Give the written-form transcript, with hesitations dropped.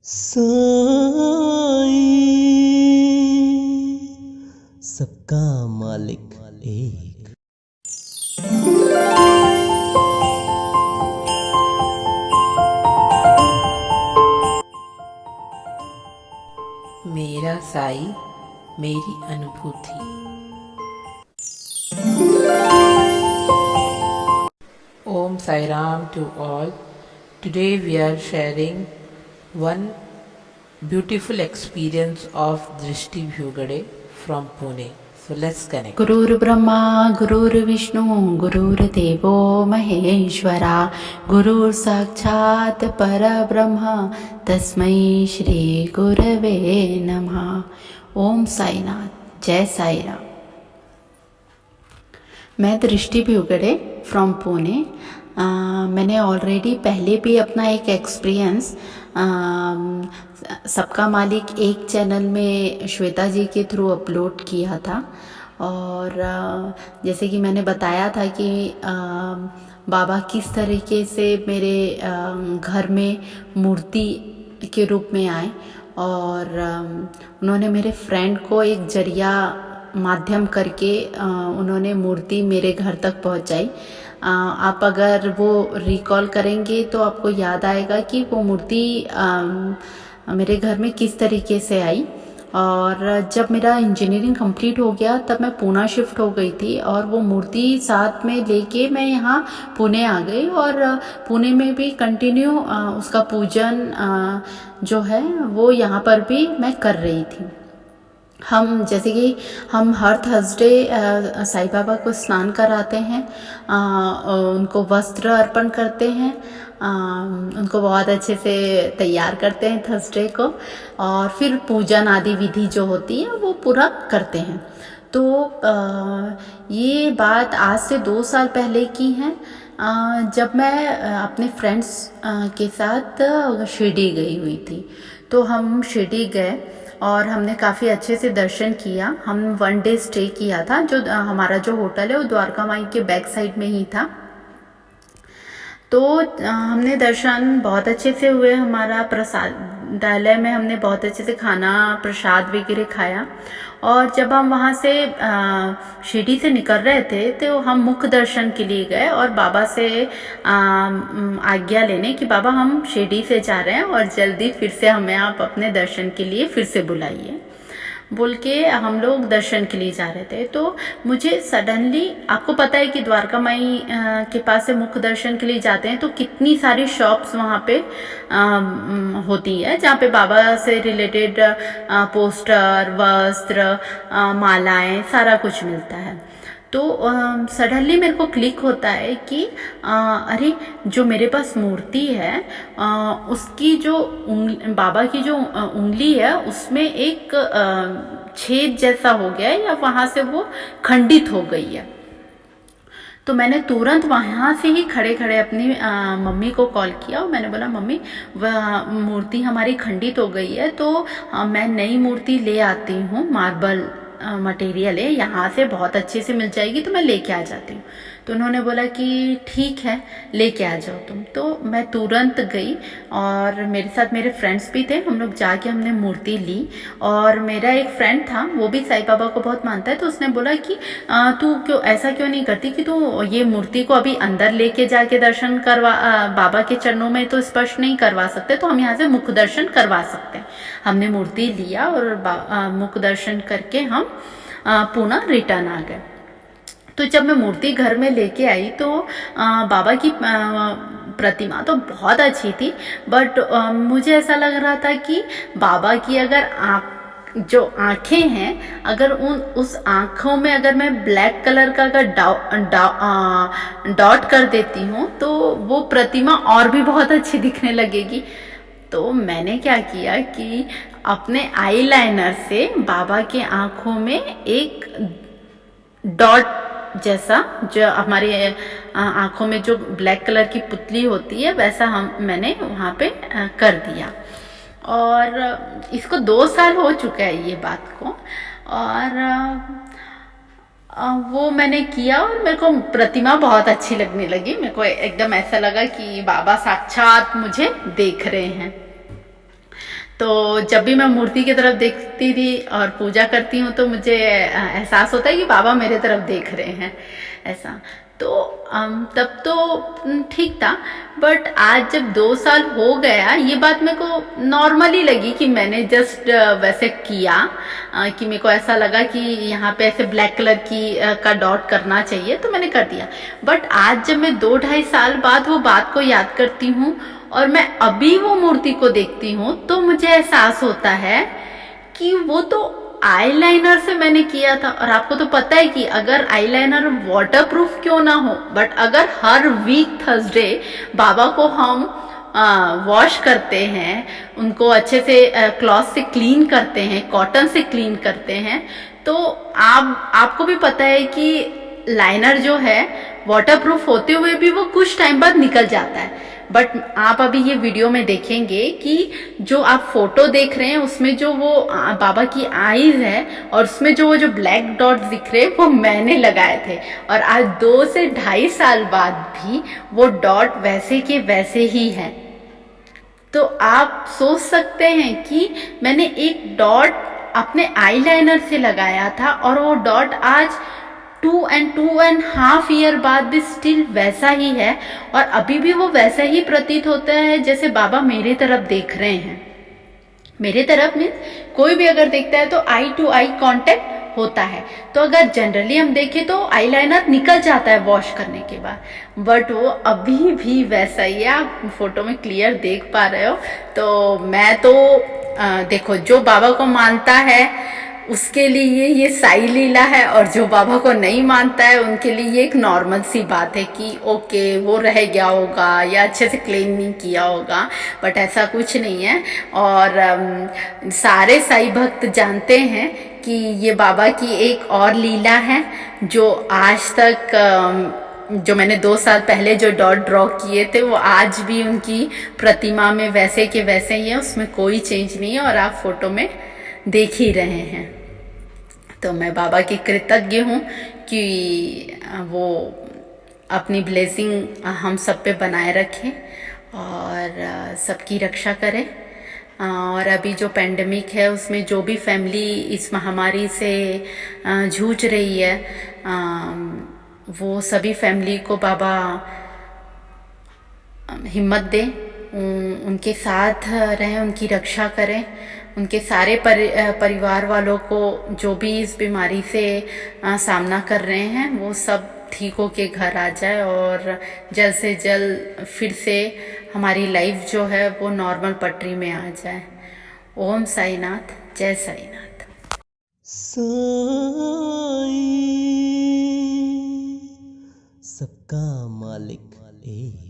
साईं, सबका मालिक एक। मेरा साई मेरी अनुभूति। Om Sai Ram to all. Today we are sharing one beautiful experience of Drishti Bhugade from Pune. So let's connect. गुरुर् Brahma गुरुर्विष्णु गुरुर्देवो महेश्वरा गुरुर् साक्षात् परब्रह्म तस्मै श्री गुरवे नमः। ओम साईनाथ, जय साई राम। मैं दृष्टि भ्यूगड़े फ्रॉम पुणे। मैंने ऑलरेडी पहले भी अपना एक एक्सपीरियंस सबका मालिक एक चैनल में श्वेता जी के थ्रू अपलोड किया था। और जैसे कि मैंने बताया था कि बाबा किस तरीके से मेरे घर में मूर्ति के रूप में आए, और उन्होंने मेरे फ्रेंड को एक जरिया माध्यम करके उन्होंने मूर्ति मेरे घर तक पहुंचाई। आप अगर वो रिकॉल करेंगे तो आपको याद आएगा कि वो मूर्ति मेरे घर में किस तरीके से आई। और जब मेरा इंजीनियरिंग कंप्लीट हो गया तब मैं पूना शिफ्ट हो गई थी, और वो मूर्ति साथ में लेके मैं यहाँ पुणे आ गई, और पुणे में भी कंटिन्यू उसका पूजन जो है वो यहाँ पर भी मैं कर रही थी। हम जैसे कि हम हर थर्सडे साईं बाबा को स्नान कराते हैं, उनको वस्त्र अर्पण करते हैं, उनको बहुत अच्छे से तैयार करते हैं थर्सडे को, और फिर पूजन आदि विधि जो होती है वो पूरा करते हैं। तो ये बात आज से 2 साल पहले की है, जब मैं अपने फ्रेंड्स के साथ शिरडी गई हुई थी। तो हम शिरडी गए और हमने काफ़ी अच्छे से दर्शन किया। हम 1 डे स्टे किया था। जो हमारा जो होटल है वो द्वारका माई के बैक साइड में ही था। तो हमने दर्शन बहुत अच्छे से हुए। हमारा प्रसादालय में हमने बहुत अच्छे से खाना प्रसाद वगैरह खाया। और जब हम वहाँ से शिरडी से निकल रहे थे तो हम मुख्य दर्शन के लिए गए और बाबा से आज्ञा लेने कि बाबा हम शिरडी से जा रहे हैं और जल्दी फिर से हमें आप अपने दर्शन के लिए फिर से बुलाइए, बोल के हम लोग दर्शन के लिए जा रहे थे। तो मुझे सडनली, आपको पता है कि द्वारका माई के पास से मुख्य दर्शन के लिए जाते हैं तो कितनी सारी शॉप्स वहाँ पे होती है, जहाँ पे बाबा से रिलेटेड पोस्टर, वस्त्र, मालाएं, सारा कुछ मिलता है। तो सडनली मेरे को क्लिक होता है कि अरे जो मेरे पास मूर्ति है उसकी जो बाबा की जो उंगली है उसमें एक छेद जैसा हो गया है, या वहाँ से वो खंडित हो गई है। तो मैंने तुरंत वहाँ से ही खड़े खड़े अपनी मम्मी को कॉल किया और मैंने बोला मम्मी वह मूर्ति हमारी खंडित हो गई है, तो मैं नई मूर्ति ले आती हूँ, मार्बल मटेरियल है, यहाँ से बहुत अच्छे से मिल जाएगी, तो मैं लेके आ जाती हूँ। तो उन्होंने बोला कि ठीक है लेके आ जाओ तुम। तो मैं तुरंत गई और मेरे साथ मेरे फ्रेंड्स भी थे। हम लोग जाके हमने मूर्ति ली, और मेरा एक फ्रेंड था वो भी साईं बाबा को बहुत मानता है। तो उसने बोला कि तू क्यों ऐसा क्यों नहीं करती कि तू ये मूर्ति को अभी अंदर लेके जाके दर्शन करवा, बाबा के चरणों में तो स्पर्श नहीं करवा सकते, तो हम यहाँ से मुख दर्शन करवा सकते हैं। हमने मूर्ति लिया और मुख दर्शन करके हम पुनः रिटर्न आ गए। तो जब मैं मूर्ति घर में लेके आई तो बाबा की प्रतिमा तो बहुत अच्छी थी, बट मुझे ऐसा लग रहा था कि बाबा की अगर जो आंखें हैं, अगर उस आंखों में अगर मैं ब्लैक कलर का अगर डॉट कर देती हूँ तो वो प्रतिमा और भी बहुत अच्छी दिखने लगेगी। तो मैंने क्या किया कि अपने आईलाइनर से बाबा के आंखों में एक डॉट जैसा, जो हमारे आंखों में जो ब्लैक कलर की पुतली होती है वैसा मैंने वहाँ पे कर दिया। और इसको 2 साल हो चुका है ये बात को, और वो मैंने किया और मेरे को प्रतिमा बहुत अच्छी लगने लगी। मेरे को एकदम ऐसा लगा कि बाबा साक्षात मुझे देख रहे हैं। तो जब भी मैं मूर्ति की तरफ देखती थी और पूजा करती हूँ तो मुझे एहसास होता है कि बाबा मेरे तरफ देख रहे हैं, ऐसा। तो तब तो ठीक था, बट आज जब 2 साल हो गया, ये बात मेरे को नॉर्मली लगी कि मैंने जस्ट वैसे किया, कि मेरे को ऐसा लगा कि यहाँ पे ऐसे ब्लैक कलर की का डॉट करना चाहिए, तो मैंने कर दिया। बट आज जब मैं 2-2.5 साल बाद वो बात को याद करती हूँ और मैं अभी वो मूर्ति को देखती हूँ, तो मुझे एहसास होता है कि वो तो आईलाइनर से मैंने किया था। और आपको तो पता है कि अगर आईलाइनर वाटरप्रूफ क्यों ना हो, बट अगर हर वीक थर्सडे बाबा को हम वॉश करते हैं, उनको अच्छे से क्लॉथ से क्लीन करते हैं, कॉटन से क्लीन करते हैं, तो आपको भी पता है कि लाइनर जो है वाटरप्रूफ होते हुए भी वो कुछ टाइम बाद निकल जाता है। बट आप अभी ये वीडियो में देखेंगे कि जो आप फोटो देख रहे हैं उसमें जो वो बाबा की आईज है और उसमें जो वो जो ब्लैक डॉट दिख रहे हैं वो मैंने लगाए थे। और आज 2 से 2.5 साल बाद भी वो डॉट वैसे के वैसे ही है। तो आप सोच सकते हैं कि मैंने एक डॉट अपने आईलाइनर से लगाया था और वो डॉट आज 2.5 ईयर बाद भी स्टिल वैसा ही है, और अभी भी वो वैसा ही प्रतीत होता है जैसे बाबा मेरी तरफ देख रहे हैं। मेरे तरफ मीन्स कोई भी अगर देखता है तो आई टू आई कांटेक्ट होता है। तो अगर जनरली हम देखें तो आईलाइनर निकल जाता है वॉश करने के बाद, बट वो अभी भी वैसा ही है। आप फोटो में क्लियर देख पा रहे हो। तो मैं तो देखो, जो बाबा को मानता है उसके लिए ये साई लीला है, और जो बाबा को नहीं मानता है उनके लिए ये एक नॉर्मल सी बात है कि ओके वो रह गया होगा या अच्छे से क्लीन नहीं किया होगा, बट ऐसा कुछ नहीं है। और सारे साई भक्त जानते हैं कि ये बाबा की एक और लीला है, जो आज तक जो मैंने 2 साल पहले जो डॉट ड्रॉ किए थे वो आज भी उनकी प्रतिमा में वैसे के वैसे ही है, उसमें कोई चेंज नहीं है, और आप फोटो में देख ही रहे हैं। तो मैं बाबा की कृतज्ञ हूँ कि वो अपनी ब्लेसिंग हम सब पे बनाए रखें और सबकी रक्षा करें। और अभी जो पेंडेमिक है उसमें जो भी फैमिली इस महामारी से जूझ रही है, वो सभी फैमिली को बाबा हिम्मत दें, उनके साथ रहें, उनकी रक्षा करें। उनके सारे परिवार वालों को जो भी इस बीमारी से सामना कर रहे हैं वो सब ठीक हो के घर आ जाए, और जल्द से जल्द फिर से हमारी लाइफ जो है वो नॉर्मल पटरी में आ जाए। ओम साईनाथ, जय साईनाथ। साई सबका मालिक एक।